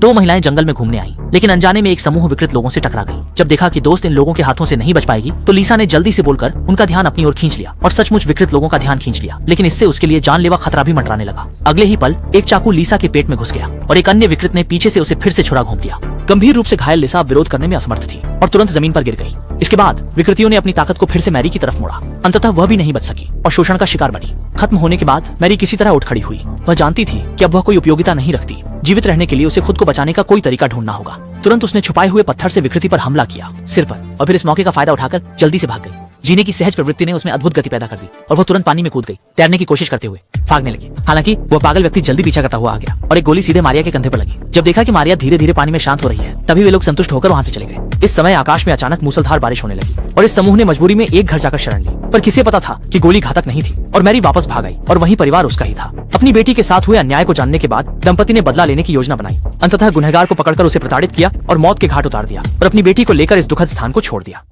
दो महिलाएं जंगल में घूमने आई, लेकिन अनजाने में एक समूह विकृत लोगों से टकरा गई। जब देखा कि दोस्त इन लोगों के हाथों से नहीं बच पाएगी, तो लीसा ने जल्दी से बोलकर उनका ध्यान अपनी ओर खींच लिया और सचमुच विकृत लोगों का ध्यान खींच लिया। लेकिन इससे उसके लिए जानलेवा खतरा भी मंडराने लगा। अगले ही पल एक चाकू लीसा के पेट में घुस गया और एक अन्य विकृत ने पीछे से उसे फिर से छुरा घोंप दिया। गंभीर रूप से घायल लिसा विरोध करने में असमर्थ थी और तुरंत जमीन पर गिर गई। इसके बाद विकृतियों ने अपनी ताकत को फिर से मैरी की तरफ मोड़ा। अंततः वह भी नहीं बच सकी और शोषण का शिकार बनी। खत्म होने के बाद मैरी किसी तरह उठ खड़ी हुई। वह जानती थी कि अब वह कोई उपयोगिता नहीं रखती। जीवित रहने के लिए उसे खुद को बचाने का कोई तरीका ढूंढना होगा। तुरंत उसने छुपाए हुए पत्थर से विकृति पर हमला किया, सिर पर, और फिर इस मौके का फायदा उठाकर जल्दी से भाग गई। जीने की सहज प्रवृत्ति ने उसमें अद्भुत गति पैदा कर दी और वह तुरंत पानी में कूद गई, तैरने की कोशिश करते हुए भागने लगी। हालांकि वह पागल व्यक्ति जल्दी पीछा करता हुआ आ गया और एक गोली सीधे मारिया के कंधे पर लगी। जब देखा कि मारिया धीरे धीरे पानी में शांत हो रही है, तभी वे लोग संतुष्ट होकर वहां से चले गए। इस समय आकाश में अचानक मूसलधार बारिश होने लगी और इस समूह ने मजबूरी में एक घर जाकर शरण ली। पर किसे पता था कि गोली घातक नहीं थी और मैरी वापस भाग आई और वहीं परिवार उसका ही था। अपनी बेटी के साथ हुए अन्याय को जानने के बाद दंपति ने बदला लेने की योजना बनाई। अंततः गुनहगार को पकड़कर उसे प्रताड़ित किया और मौत के घाट उतार दिया और अपनी बेटी को लेकर इस दुखद स्थान को छोड़ दिया।